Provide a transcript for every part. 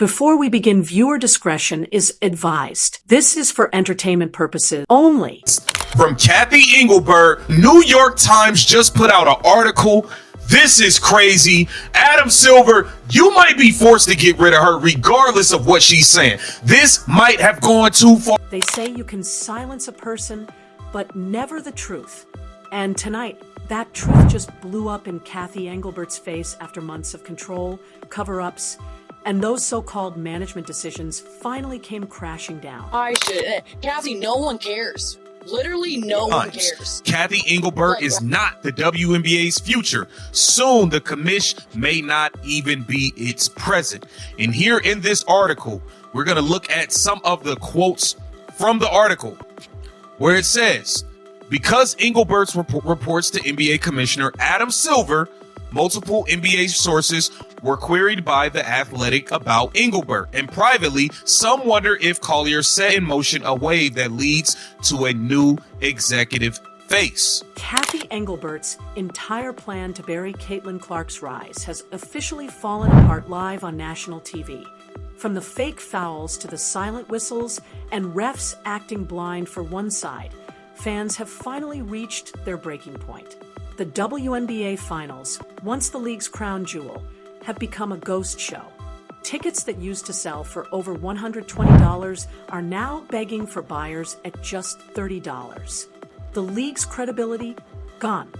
Before we begin, viewer discretion is advised. This is for entertainment purposes only. From Kathy Engelbert, New York Times just put out an article. This is crazy. Adam Silver, you might be forced to get rid of her regardless of what she's saying. This might have gone too far. They say you can silence a person, but never the truth. And tonight, that truth just blew up in Kathy Engelbert's face after months of control, cover-ups, and those so-called management decisions finally came crashing down. Kathy, no one cares. Literally no one cares. Kathy Engelbert is not the WNBA's future. Soon, the commish may not even be its present. And here in this article, we're going to look at some of the quotes from the article where it says, because Engelbert's reports to NBA Commissioner Adam Silver, multiple NBA sources were queried by The Athletic about Engelbert, and privately, some wonder if Collier set in motion a wave that leads to a new executive face. Kathy Engelbert's entire plan to bury Caitlin Clark's rise has officially fallen apart live on national TV. From the fake fouls to the silent whistles and refs acting blind for one side, fans have finally reached their breaking point. The WNBA Finals, once the league's crown jewel, have become a ghost show. Tickets that used to sell for over $120 are now begging for buyers at just $30. The league's credibility, gone.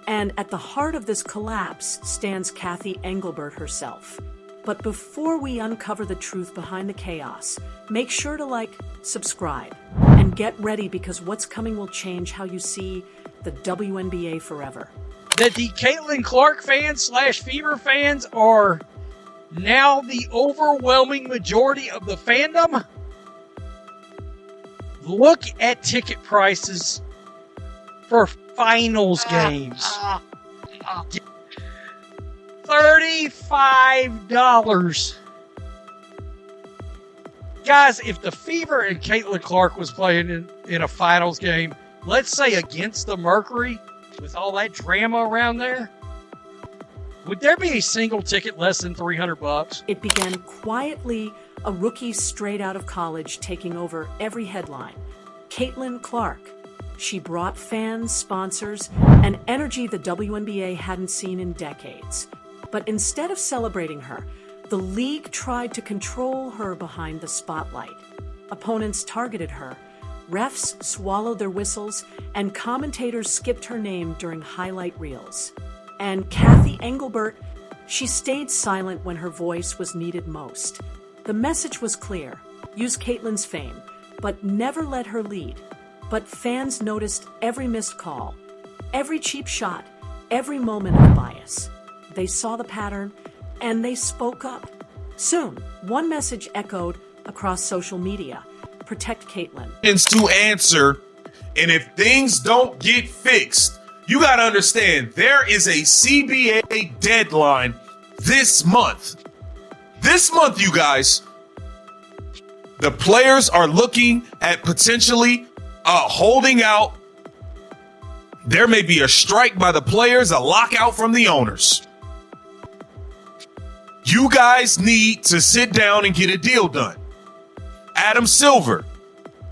And at the heart of this collapse stands Kathy Engelbert herself. But before we uncover the truth behind the chaos, make sure to like, subscribe, and get ready because what's coming will change how you see the WNBA forever. That the Caitlin Clark fans / Fever fans are now the overwhelming majority of the fandom? Look at ticket prices for finals games. $35. Guys, if the Fever and Caitlin Clark was playing in a finals game, let's say against the Mercury, with all that drama around there, would there be a single ticket less than $300? It began quietly, a rookie straight out of college taking over every headline. Caitlin Clark. She brought fans, sponsors, and energy the WNBA hadn't seen in decades. But instead of celebrating her, the league tried to control her behind the spotlight. Opponents targeted her, refs swallowed their whistles, and commentators skipped her name during highlight reels. And Kathy Engelbert, she stayed silent when her voice was needed most. The message was clear: use Caitlin's fame, but never let her lead. But fans noticed every missed call, every cheap shot, every moment of bias. They saw the pattern, and they spoke up. Soon, one message echoed across social media: protect Caitlin. To answer, and if things don't get fixed, you got to understand there is a CBA deadline this month. This month, you guys, the players are looking at potentially holding out. There may be a strike by the players, a lockout from the owners. You guys need to sit down and get a deal done. Adam Silver,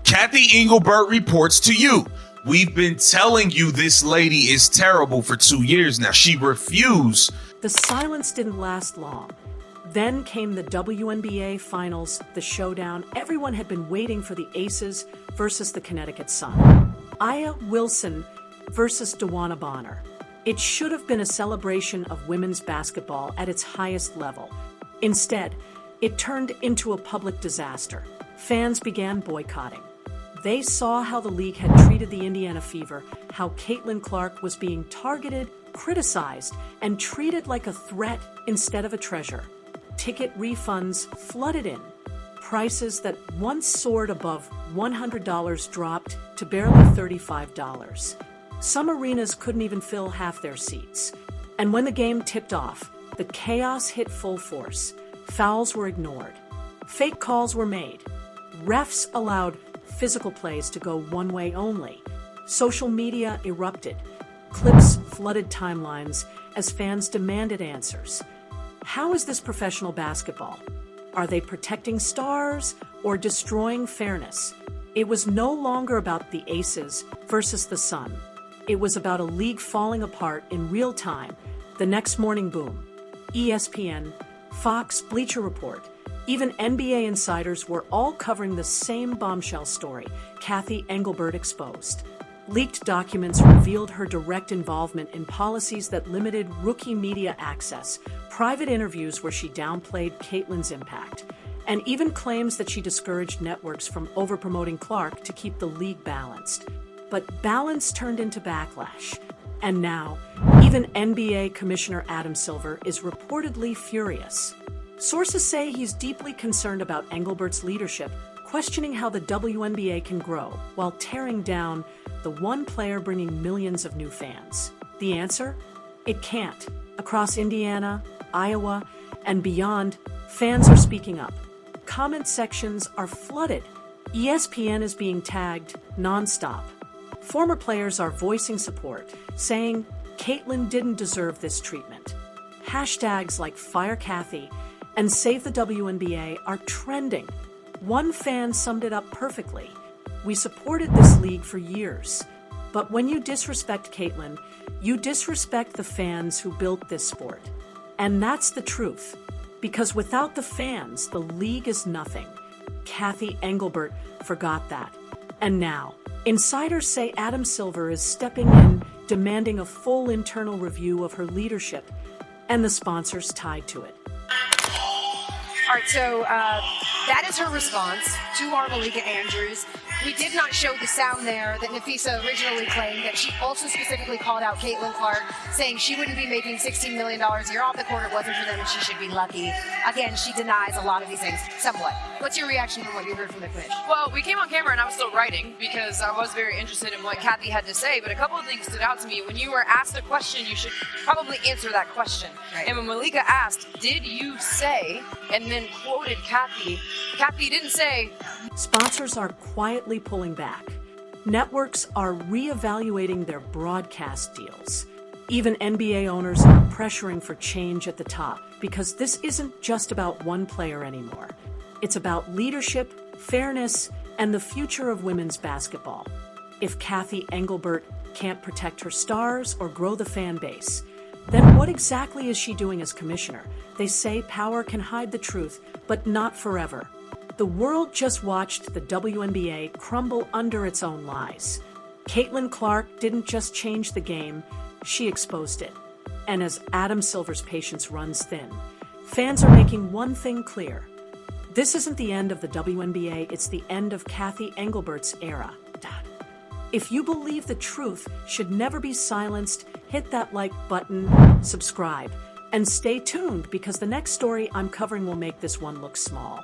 Kathy Engelbert reports to you. We've been telling you this lady is terrible for 2 years now. She refused. The silence didn't last long. Then came the WNBA Finals, the showdown everyone had been waiting for: the Aces versus the Connecticut Sun. Aya Wilson versus Dewana Bonner. It should have been a celebration of women's basketball at its highest level. Instead, it turned into a public disaster. Fans began boycotting. They saw how the league had treated the Indiana Fever, how Caitlin Clark was being targeted, criticized, and treated like a threat instead of a treasure. Ticket refunds flooded in. Prices that once soared above $100 dropped to barely $35. Some arenas couldn't even fill half their seats. And when the game tipped off, the chaos hit full force. Fouls were ignored. Fake calls were made. Refs allowed physical plays to go one way only. Social media erupted. Clips flooded timelines as fans demanded answers. How is this professional basketball? Are they protecting stars or destroying fairness? It was no longer about the Aces versus the Sun. It was about a league falling apart in real time. The next morning, boom. ESPN, Fox, Bleacher Report, even NBA insiders were all covering the same bombshell story: Kathy Engelbert exposed. Leaked documents revealed her direct involvement in policies that limited rookie media access, private interviews where she downplayed Caitlyn's impact, and even claims that she discouraged networks from overpromoting Clark to keep the league balanced. But balance turned into backlash. And now, even NBA Commissioner Adam Silver is reportedly furious. Sources say he's deeply concerned about Engelbert's leadership, questioning how the WNBA can grow while tearing down the one player bringing millions of new fans. The answer? It can't. Across Indiana, Iowa, and beyond, fans are speaking up. Comment sections are flooded. ESPN is being tagged nonstop. Former players are voicing support, saying Caitlyn didn't deserve this treatment. Hashtags like Fire Kathy and Save the WNBA are trending. One fan summed it up perfectly. We supported this league for years. But when you disrespect Caitlyn, you disrespect the fans who built this sport. And that's the truth. Because without the fans, the league is nothing. Kathy Engelbert forgot that. And now, insiders say Adam Silver is stepping in, demanding a full internal review of her leadership and the sponsors tied to it. All right, so that is her response to our Malika Andrews. We did not show the sound there that Nafisa originally claimed, that she also specifically called out Caitlin Clark, saying she wouldn't be making $16 million a year off the court. It wasn't for them and she should be lucky. Again, she denies a lot of these things, somewhat. What's your reaction from what you heard from the commission? Well, we came on camera and I was still writing because I was very interested in what Kathy had to say, but a couple of things stood out to me. When you were asked a question, you should probably answer that question. Right. And when Malika asked, did you say, and then quoted Kathy, Kathy didn't say. Sponsors are quietly pulling back. Networks are reevaluating their broadcast deals. Even NBA owners are pressuring for change at the top because this isn't just about one player anymore. It's about leadership, fairness, and the future of women's basketball. If Kathy Engelbert can't protect her stars or grow the fan base, then what exactly is she doing as commissioner? They say power can hide the truth, but not forever. The world just watched the WNBA crumble under its own lies. Caitlin Clark didn't just change the game, she exposed it. And as Adam Silver's patience runs thin, fans are making one thing clear. This isn't the end of the WNBA, it's the end of Kathy Engelbert's era. If you believe the truth should never be silenced, hit that like button, subscribe, and stay tuned because the next story I'm covering will make this one look small.